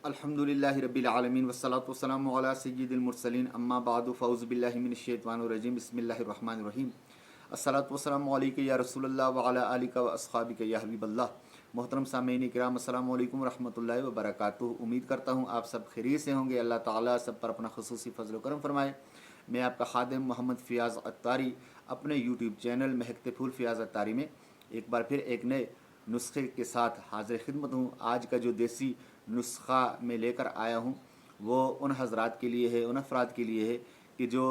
अल्हम्दुलिल्लाहि रब्बिल आलमीन वस्सलातु वस्सलामु अला सय्यिदिल मुरसलीन अम्मा बादु फ़ऊज़ु बिल्लाहि मिनश शैतानिर रजीम बिस्मिल्लाहिर रहमानिर रहीम अस्सलातु वस्सलामु अलैका या रसूलल्लाह व अला आलिका व अस्हाबिका या हबीबल्लाह। मोहतरम सामीन किराम अस्सलामु अलैकुम व रहमतुल्लाहि व बरकातुहू। उम्मीद करता हूँ आप सब खैरियत से होंगे। अल्लाह ताला सब पर अपना खुसूसी फजल करम फरमाए। मैं आपका खादिम मोहम्मद फ़ियाज़ अत्तारी अपने यूट्यूब चैनल महकते फूल फ़ियाज़ अत्तारी में एक बार फिर एक नए नुस्खे के साथ हाजिर खिदमत हूँ। आज का जो देसी नुस्खा मैं लेकर आया हूँ वो उन हजरात के लिए है, उन अफराद के लिए है कि जो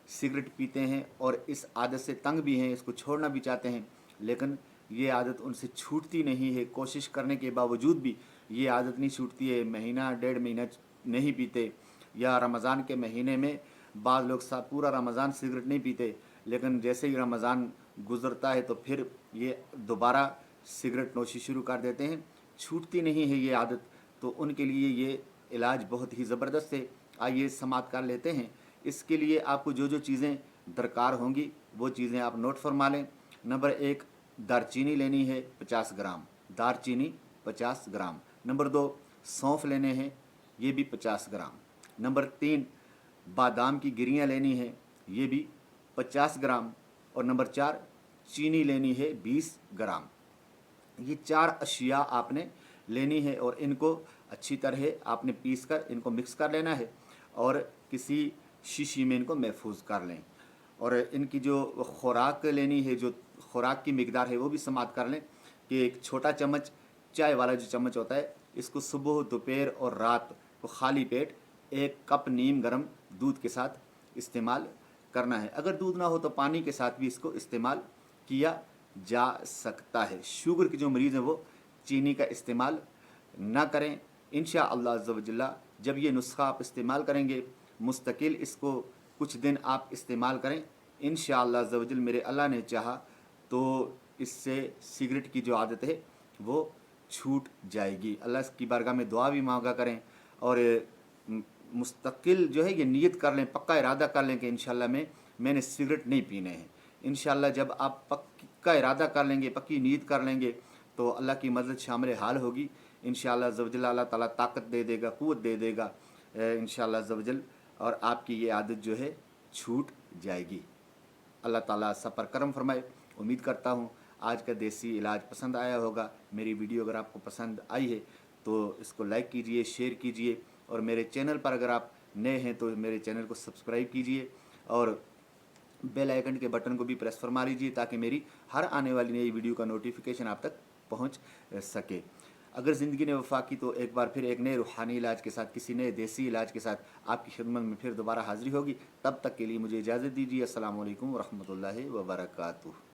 सिगरेट पीते हैं और इस आदत से तंग भी हैं, इसको छोड़ना भी चाहते हैं, लेकिन ये आदत उनसे छूटती नहीं है। कोशिश करने के बावजूद भी ये आदत नहीं छूटती है। महीना डेढ़ महीना नहीं पीते, या रमज़ान के महीने में बाद लोग पूरा रमज़ान सिगरेट नहीं पीते, लेकिन जैसे ही रमज़ान गुज़रता है तो फिर ये दोबारा सिगरेट नोशी शुरू कर देते हैं। छूटती नहीं है ये आदत, तो उनके लिए ये इलाज बहुत ही ज़बरदस्त है। आइए समाप्त कर लेते हैं। इसके लिए आपको जो जो चीज़ें दरकार होंगी वो चीज़ें आप नोट फरमा लें। नंबर 1, दारचीनी लेनी है 50 ग्राम, दारचीनी 50 ग्राम। नंबर 2, सौंफ लेने हैं, ये भी 50 ग्राम। नंबर 3, बादाम की गिरियाँ लेनी है, ये भी 50 ग्राम। और नंबर 4, चीनी लेनी है 20 ग्राम। ये 4 अशिया आपने लेनी है और इनको अच्छी तरह आपने पीस कर इनको मिक्स कर लेना है और किसी शीशी में इनको महफूज कर लें। और इनकी जो खुराक लेनी है, जो खुराक की मिकदार है वो भी समाप्त कर लें कि एक छोटा चम्मच चाय वाला जो चम्मच होता है, इसको सुबह दोपहर और रात को खाली पेट 1 कप नीम गर्म दूध के साथ इस्तेमाल करना है। अगर दूध ना हो तो पानी के साथ भी इसको इस्तेमाल किया जा सकता है। शुगर के जो मरीज़ हैं वो चीनी का इस्तेमाल ना करें। इंशाअल्लाह अज़्ज़ व जल्ला जब ये नुस्खा आप इस्तेमाल करेंगे, मुस्तकिल इसको कुछ दिन आप इस्तेमाल करें, इंशाअल्लाह अज़्ज़ व जल मेरे अल्लाह ने चाहा तो इससे सिगरेट की जो आदत है वो छूट जाएगी। अल्लाह की बारगाह में दुआ भी मांगा करें और मुस्तकिल जो है ये नीयत कर लें, पक्का इरादा कर लें कि इंशाअल्लाह मैंने सिगरेट नहीं पीने हैं। इंशाअल्लाह जब आप पक्का इरादा कर लेंगे, पक्की नीयत कर लेंगे, तो अल्लाह की मदद शामिल हाल होगी। इंशाअल्लाह अज़्ज़ व जल अल्लाह ताला ताकत दे देगा, क़ुव्वत दे देगा इंशाअल्लाह अज़्ज़ व जल, और आपकी ये आदत जो है छूट जाएगी। अल्लाह ताला सब पर करम फरमाए। उम्मीद करता हूँ आज का देसी इलाज पसंद आया होगा। मेरी वीडियो अगर आपको पसंद आई है तो इसको लाइक कीजिए, शेयर कीजिए, और मेरे चैनल पर अगर आप नए हैं तो मेरे चैनल को सब्सक्राइब कीजिए और बेल आइकन के बटन को भी प्रेस फरमा लीजिए ताकि मेरी हर आने वाली नई वीडियो का नोटिफिकेशन आप तक पहुंच सके। अगर ज़िंदगी ने वफा की तो एक बार फिर एक नए रूहानी इलाज के साथ, किसी नए देसी इलाज के साथ आपकी खिदमत में फिर दोबारा हाज़िरी होगी। तब तक के लिए मुझे इजाज़त दीजिए। अस्सलामु अलैकुम व रहमतुल्लाहि व बरकातुहू।